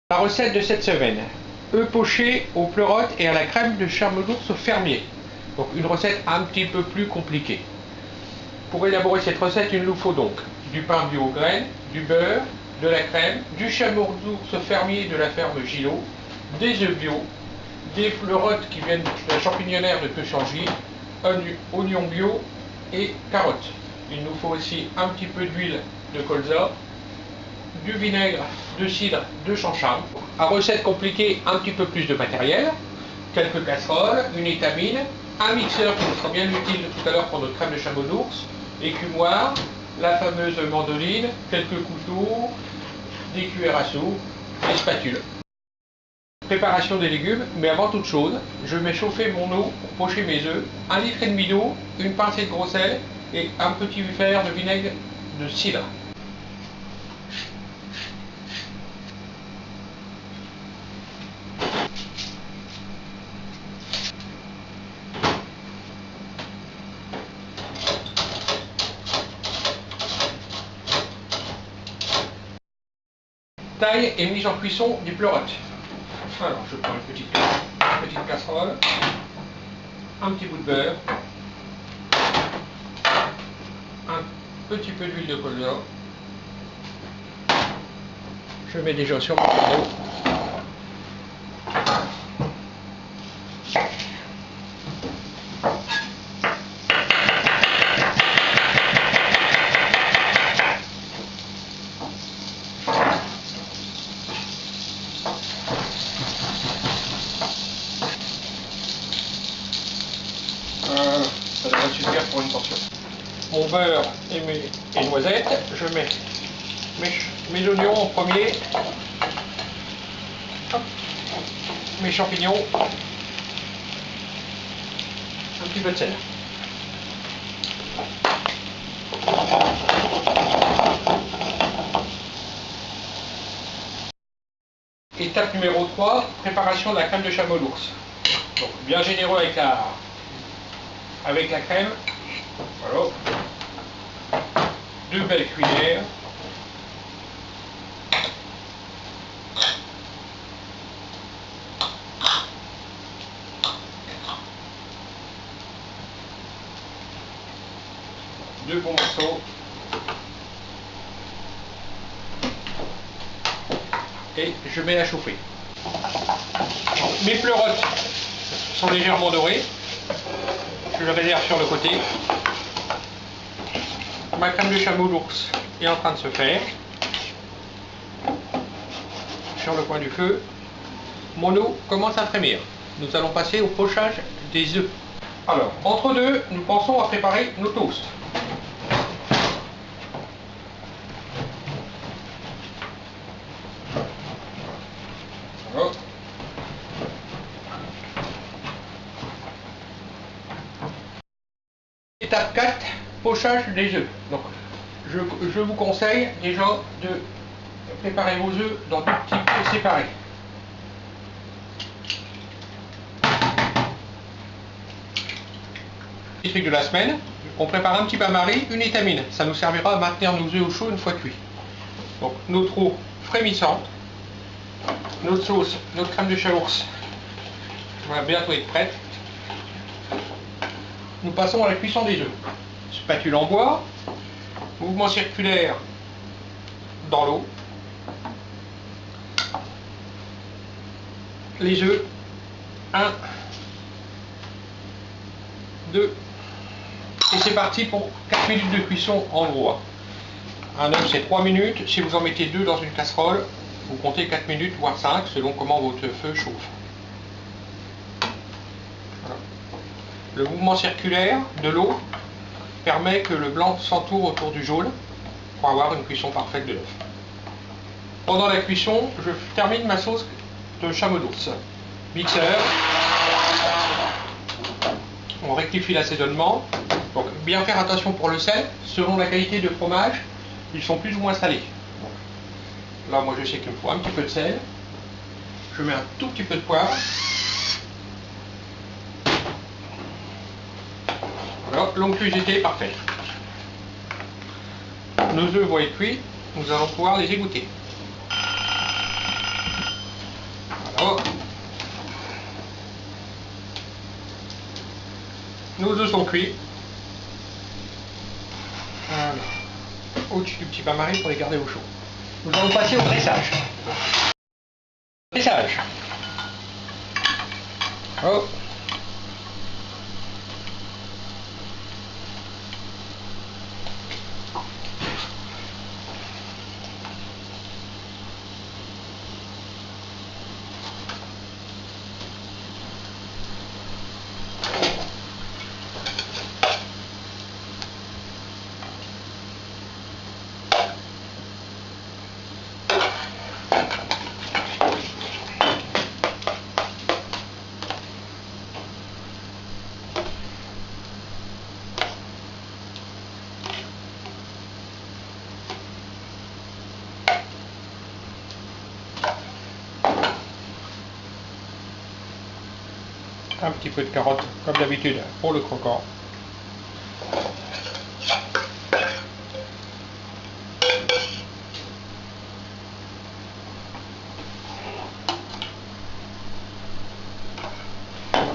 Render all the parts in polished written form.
La recette de cette semaine, œufs pochés aux pleurotes et à la crème de charme d'ours fermier. Donc une recette un petit peu plus compliquée. Pour élaborer cette recette, il nous faut donc du pain bio aux graines, du beurre, de la crème, du chameau d'ours fermier de la ferme Gillot, des œufs bio, des pleurotes qui viennent de la champignonnaire de Pechangy, oignons bio et carottes. Il nous faut aussi un petit peu d'huile de colza, du vinaigre, de cidre, de chancham. À recette compliquée, un petit peu plus de matériel, quelques casseroles, une étamine, un mixeur qui nous sera bien utile tout à l'heure pour notre crème de chameau d'ours, écumoire, la fameuse mandoline, quelques couteaux, des cuillères à soupe, des spatules. Préparation des légumes, mais avant toute chose, je mets chauffer mon eau pour pocher mes œufs, 1,5 litre d'eau, une pincée de gros sel et un petit verre de vinaigre de cidre. Taille et mise en cuisson des pleurotes. Alors je prends une petite casserole, un petit bout de beurre, un petit peu d'huile de colza. Je mets déjà sur mon fourneau. Ça devrait suffire pour une portion. Mon beurre et mes noisettes, je mets mes oignons en premier, hop, mes champignons, un petit peu de sel. Étape numéro 3, préparation de la crème de chameau d'ours. Donc bien généreux avec la crème. Voilà. 2 belles cuillères. Deux bons morceaux. Et je mets à chauffer. Mes pleurotes sont légèrement dorées. Je le réserve sur le côté. Ma crème de chameau d'ours est en train de se faire. Sur le coin du feu. Mon eau commence à frémir. Nous allons passer au pochage des œufs. Alors, entre deux, nous pensons à préparer nos toasts. Voilà. Étape 4, pochage des œufs. Donc, je vous conseille déjà de préparer vos œufs dans 2 petits pots séparés. Les trucs de la semaine, on prépare un petit bain-marie, une étamine. Ça nous servira à maintenir nos œufs au chaud une fois cuits. Donc, notre eau frémissante, notre sauce, notre crème de chameau va bientôt être prête. Nous passons à la cuisson des œufs. Spatule en bois, mouvement circulaire dans l'eau. Les œufs, 1, 2, et c'est parti pour 4 minutes de cuisson en gros. Un œuf c'est 3 minutes, si vous en mettez 2 dans une casserole, vous comptez 4 minutes voire 5 selon comment votre feu chauffe. Voilà. Le mouvement circulaire de l'eau permet que le blanc s'entoure autour du jaune pour avoir une cuisson parfaite de l'œuf. Pendant la cuisson, je termine ma sauce de chameau d'ours. Mixeur. On rectifie l'assaisonnement. Donc bien faire attention pour le sel. Selon la qualité de fromage, ils sont plus ou moins salés. Là, moi je sais qu'il me faut un petit peu de sel. Je mets un tout petit peu de poivre. Voilà, l'onctuosité est parfaite. Nos œufs vont être cuits, nous allons pouvoir les égoutter. Nos œufs sont cuits. Voilà. Au-dessus du petit bain-marie pour les garder au chaud. Nous allons passer au dressage. Dressage. Oh. Un petit peu de carotte, comme d'habitude, pour le croquant.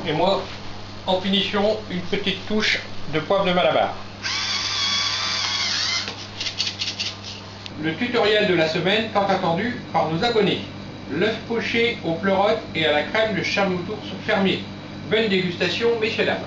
Et moi, en finition, une petite touche de poivre de Malabar. Le tutoriel de la semaine tant attendu par nos abonnés. L'œuf poché aux pleurotes et à la crème de charme d'ours fermier. Bonne dégustation, messieurs dames.